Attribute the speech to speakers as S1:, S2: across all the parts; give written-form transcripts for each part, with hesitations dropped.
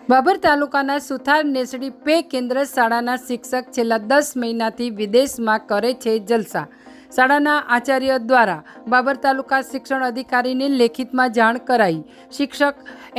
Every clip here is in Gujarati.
S1: બાબર તાલુકાના સુથાર નેસડી પે કેન્દ્ર શાળાના શિક્ષક છેલ્લા 10 મહિનાથી વિદેશમાં કરે છે જલસા। શાળાના આચાર્ય દ્વારા બાબર તાલુકા શિક્ષણ અધિકારીને લેખિતમાં જાણ કરાઈ। શિક્ષક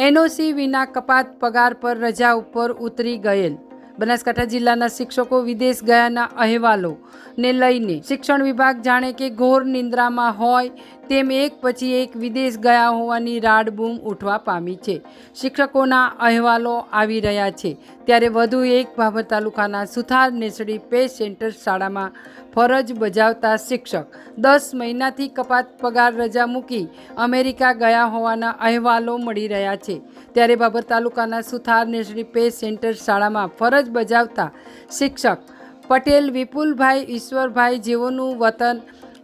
S1: એનઓસી વિના કપાત પગાર પર રજા ઉપર ઉતરી ગયેલ। બનાસકાંઠા જિલ્લાના શિક્ષકો વિદેશ ગયાના અહેવાલોને લઈને શિક્ષણ વિભાગ જાણે કે ઘોર નિંદ્રામાં હોય તેમ એક પછી એક વિદેશ ગયા હોવાની રાડબૂમ ઉઠવા પામી છે। શિક્ષકોના અહેવાલો આવી રહ્યા છે ત્યારે વધુ એક બાબર તાલુકાના સુથાર નેસડી પે સેન્ટર શાળામાં ફરજ બજાવતા શિક્ષક 10 મહિનાથી કપાત પગાર રજા મૂકી અમેરિકા ગયા હોવાના અહેવાલો મળી રહ્યા છે। ત્યારે બાબર તાલુકાના સુથાર નેસડી પે સેન્ટર શાળામાં ફરજ બજાવતા શિક્ષક પટેલ વિપુલભાઈ ઈશ્વરભાઈ જેઓનું વતન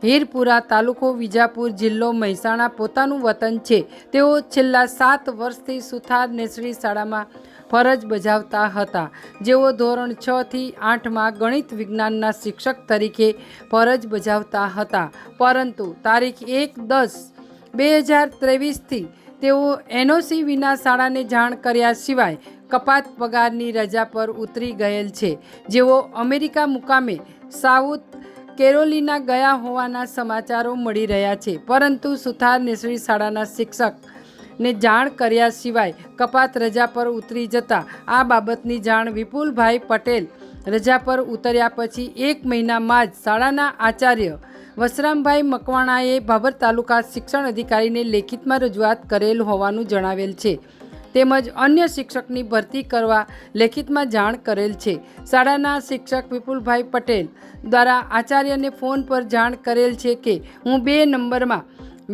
S1: હીરપુરા તાલુકો વિજાપુર જિલ્લો મહેસાણા પોતાનું વતન છે। તેઓ છેલ્લા 7 વર્ષથી સુથાર નેસડી શાળામાં ફરજ બજાવતા હતા। જેઓ ધોરણ 6 થી 8માં ગણિત વિજ્ઞાનના શિક્ષક તરીકે ફરજ બજાવતા હતા, પરંતુ તારીખ 1/10/2023થી તેઓ એનઓસી વિના શાળાને જાણ કર્યા સિવાય કપાત પગારની રજા પર ઉતરી ગયેલ છે। જેઓ અમેરિકા મુકામે સાઉથ કેરોલિના ગયા હોવાના સમાચારો મળી રહ્યા છે, પરંતુ સુથાર નેસડી શાળાના શિક્ષકને જાણ કર્યા સિવાય કપાત રજા પર ઉતરી જતા આ બાબતની જાણ વિપુલભાઈ પટેલ રજા પર ઉતર્યા પછી 1 મહિનામાં જ શાળાના આચાર્ય વસરામભાઈ મકવાણાએ બાબર તાલુકા શિક્ષણ અધિકારીને લેખિતમાં રજૂઆત કરેલ હોવાનું જણાવેલ છે, તેમજ અન્ય શિક્ષકની ભરતી કરવા લેખિતમાં જાણ કરેલ છે। શાળાના શિક્ષક વિપુલભાઈ પટેલ દ્વારા આચાર્યને ફોન પર જાણ કરેલ છે કે હું 2 નંબરમાં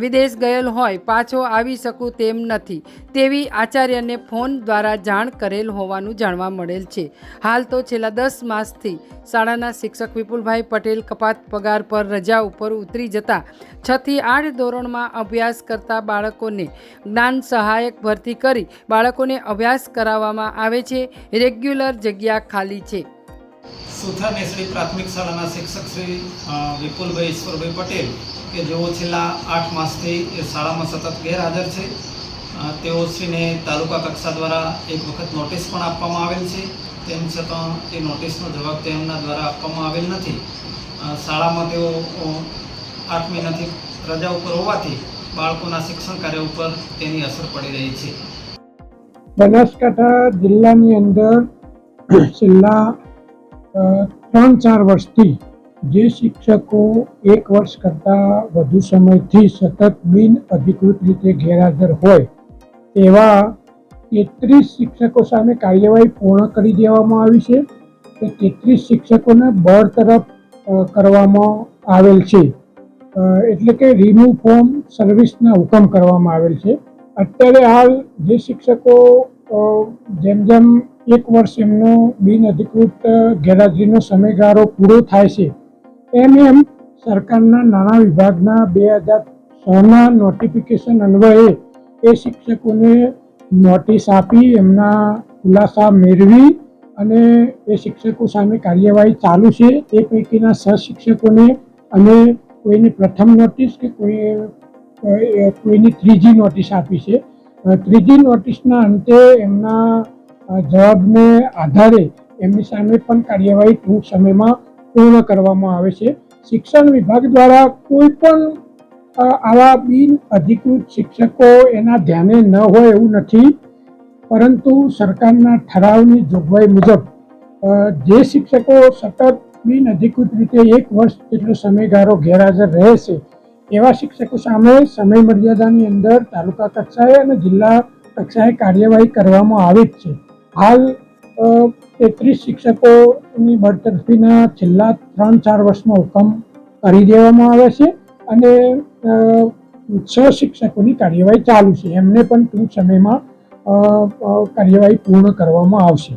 S1: વિદેશ ગયેલ હોય પાછો આવી શકું તેમ નથી તેવી આચાર્યને ફોન દ્વારા જાણ કરેલ હોવાનું જાણવા મળેલ છે। હાલ તો છેલ્લા 10 માસથી શાળાના શિક્ષક વિપુલભાઈ પટેલ કપાત પગાર પર રજા ઉપર ઉતરી જતા 6 થી 8 ધોરણમાં અભ્યાસ કરતા બાળકોને જ્ઞાન સહાયક ભરતી કરી બાળકોને અભ્યાસ કરાવવામાં આવે છે। રેગ્યુલર જગ્યા ખાલી છે।
S2: સુથાર નેસડી પ્રાથમિક શાળાના શિક્ષક શ્રી વિપુલભાઈ ઈશ્વરભાઈ પટેલ કે જેઓ છેલ્લા 8 માસથી એ શાળામાં સતત ગેરહાજર છે, તેઓશ્રીને તાલુકા કક્ષા દ્વારા એક વખત નોટિસ પણ આપવામાં આવેલ છે, તેમ છતાં એ નોટિસનો જવાબ તેમના દ્વારા આપવામાં આવેલ નથી। શાળામાં તેઓ 8 મહિનાથી રજા ઉપર હોવાથી બાળકોના શિક્ષણ કાર્ય ઉપર તેની અસર પડી રહી છે।
S3: બનાસકાંઠા જિલ્લાની અંદર છેલ્લા 3-4 વર્ષથી જે શિક્ષકો 1 વર્ષ કરતાં વધુ સમયથી સતત બિન અધિકૃત રીતે ગેરહાજર હોય એવા 33 શિક્ષકો સામે કાર્યવાહી પૂર્ણ કરી દેવામાં આવી છે। તે 33 શિક્ષકોને બરતરફ કરવામાં આવેલ છે, એટલે કે રિમૂવ ફ્રોમ સર્વિસના હુકમ કરવામાં આવેલ છે। અત્યારે હાલ જે શિક્ષકો જેમ જેમ 1 વર્ષ એમનો બિન અધિકૃત ગેરહાજરીનો સમયગાળો પૂરો થાય છે એમ સરકારના નાણાં વિભાગના 2006ના નોટિફિકેશન અન્વયે એ શિક્ષકોને નોટિસ આપી એમના ખુલાસા મેળવી અને એ શિક્ષકો સામે કાર્યવાહી ચાલુ છે। એ પૈકીના 6 શિક્ષકોને અમે કોઈની પ્રથમ નોટિસ કે કોઈની 3જી નોટિસ આપી છે। 3જી નોટિસના અંતે એમના જવાબને આધારે એમની સામે પણ કાર્યવાહી ટૂંક સમયમાં પૂર્ણ કરવામાં આવે છે। શિક્ષણ વિભાગ દ્વારા કોઈ પણ આવા બિન અધિકૃત શિક્ષકો એના ધ્યાને ન હોય એવું નથી, પરંતુ સરકારના ઠરાવની જોગવાઈ મુજબ જે શિક્ષકો સતત બિન અધિકૃત રીતે 1 વર્ષ જેટલો સમયગાળો ગેરહાજર રહે છે એવા શિક્ષકો સામે સમય મર્યાદાની અંદર તાલુકા કક્ષાએ અને જિલ્લા કક્ષાએ કાર્યવાહી કરવામાં આવે જ છે। હાલ 33 શિક્ષકોની બરતરફીના છેલ્લા 3-4 વર્ષમાં હુકમ કરી દેવામાં આવે છે અને 6 શિક્ષકોની કાર્યવાહી ચાલુ છે, એમને પણ ટૂંક સમયમાં કાર્યવાહી પૂર્ણ કરવામાં આવશે।